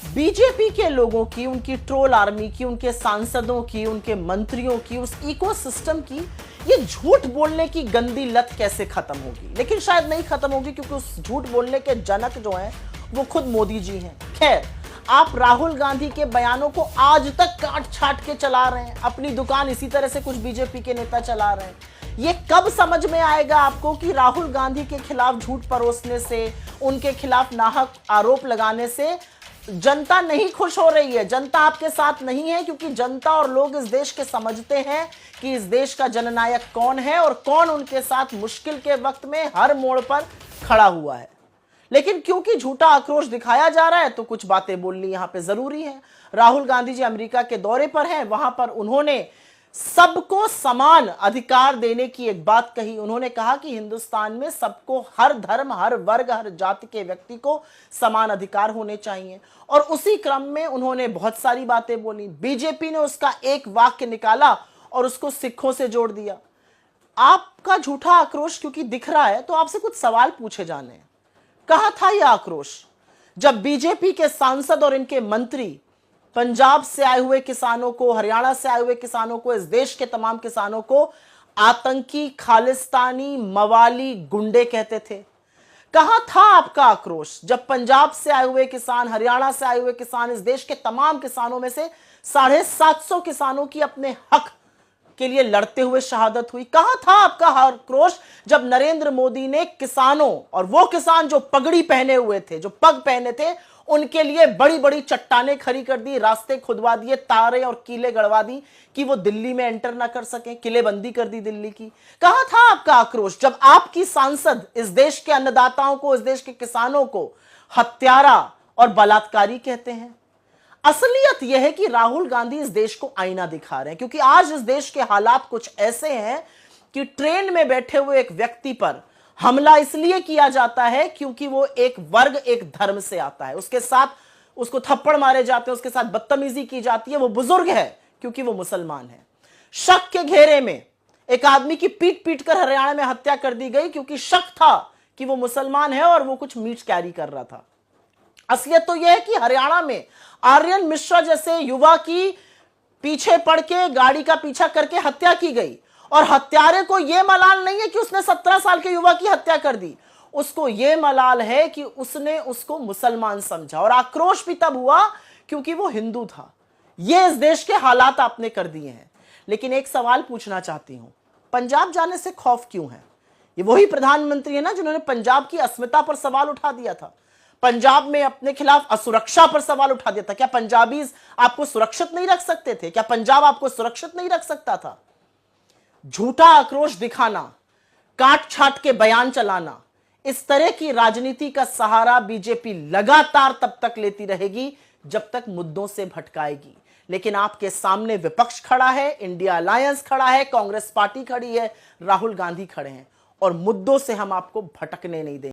BJP के लोगों की, उनकी ट्रोल आर्मी की, उनके सांसदों की, उनके मंत्रियों की, उस इकोसिस्टम की ये झूठ बोलने की गंदी लत कैसे खत्म होगी? लेकिन शायद नहीं खत्म होगी, क्योंकि उस झूठ बोलने के जनक जो हैं वो खुद मोदी जी हैं। खैर, आप राहुल गांधी के बयानों को आज तक काट छाट के चला रहे हैं, अपनी दुकान इसी तरह से कुछ बीजेपी के नेता चला रहे हैं। ये कब समझ में आएगा आपको कि राहुल गांधी के खिलाफ झूठ परोसने से, उनके खिलाफ नाहक आरोप लगाने से जनता नहीं खुश हो रही है, जनता आपके साथ नहीं है, क्योंकि जनता और लोग इस देश के समझते हैं कि इस देश का जननायक कौन है और कौन उनके साथ मुश्किल के वक्त में हर मोड़ पर खड़ा हुआ है। लेकिन क्योंकि झूठा आक्रोश दिखाया जा रहा है तो कुछ बातें बोलनी यहां पे जरूरी है। राहुल गांधी जी अमेरिका के दौरे पर हैं, वहां पर उन्होंने सबको समान अधिकार देने की एक बात कही। उन्होंने कहा कि हिंदुस्तान में सबको, हर धर्म, हर वर्ग, हर जाति के व्यक्ति को समान अधिकार होने चाहिए, और उसी क्रम में उन्होंने बहुत सारी बातें बोली। बीजेपी ने उसका एक वाक्य निकाला और उसको सिखों से जोड़ दिया। आपका झूठा आक्रोश क्योंकि दिख रहा है तो आपसे कुछ सवाल पूछे जाने हैं। कहां था यह आक्रोश जब बीजेपी के सांसद और इनके मंत्री पंजाब से आए हुए किसानों को, हरियाणा से आए हुए किसानों को, इस देश के तमाम किसानों को आतंकी, खालिस्तानी, मवाली, गुंडे कहते थे? कहां था आपका आक्रोश जब पंजाब से आए हुए किसान, हरियाणा से आए हुए किसान, इस देश के तमाम किसानों में से 750 किसानों की अपने हक के लिए लड़ते हुए शहादत हुई? कहां था आपका आक्रोश जब नरेंद्र मोदी ने किसानों, और वो किसान जो पगड़ी पहने हुए थे, जो पग पहने थे, उनके लिए बड़ी बड़ी चट्टानें खड़ी कर दी, रास्ते खुदवा दिए, तारे और कीले गड़वा दी कि वो दिल्ली में एंटर ना कर सके, किलेबंदी कर दी दिल्ली की? कहां था आपका आक्रोश जब आपकी सांसद इस देश के अन्नदाताओं को, इस देश के किसानों को हत्यारा और बलात्कारी कहते हैं? असलियत यह है कि राहुल गांधी इस देश को आईना दिखा रहे हैं, क्योंकि आज इस देश के हालात कुछ ऐसे हैं कि ट्रेन में बैठे हुए एक व्यक्ति पर हमला इसलिए किया जाता है क्योंकि वो एक वर्ग, एक धर्म से आता है, उसके साथ उसको थप्पड़ मारे जाते हैं, उसके साथ बदतमीजी की जाती है। वो बुजुर्ग है क्योंकि वो मुसलमान है। शक के घेरे में एक आदमी की पीट पीट कर हरियाणा में हत्या कर दी गई क्योंकि शक था कि वो मुसलमान है और वो कुछ मीट कैरी कर रहा था। असलियत तो यह है कि हरियाणा में आर्यन मिश्रा जैसे युवा की पीछे पड़ के, गाड़ी का पीछा करके हत्या की गई, और हत्यारे को यह मलाल नहीं है कि उसने 17 साल के युवा की हत्या कर दी, उसको यह मलाल है कि उसने उसको मुसलमान समझा, और आक्रोश भी तब हुआ क्योंकि वो हिंदू था। यह इस देश के हालात आपने कर दिए हैं। लेकिन एक सवाल पूछना चाहती हूं, पंजाब जाने से खौफ क्यों है? ये वही प्रधानमंत्री है ना जिन्होंने पंजाब की अस्मिता पर सवाल उठा दिया था, पंजाब में अपने खिलाफ असुरक्षा पर सवाल उठा दिया था। क्या पंजाबीज आपको सुरक्षित नहीं रख सकते थे? क्या पंजाब आपको सुरक्षित नहीं रख सकता था? झूठा आक्रोश दिखाना, काट छाट के बयान चलाना, इस तरह की राजनीति का सहारा बीजेपी लगातार तब तक लेती रहेगी जब तक मुद्दों से भटकाएगी। लेकिन आपके सामने विपक्ष खड़ा है, इंडिया अलायंस खड़ा है, कांग्रेस पार्टी खड़ी है, राहुल गांधी खड़े हैं, और मुद्दों से हम आपको भटकने नहीं देंगे।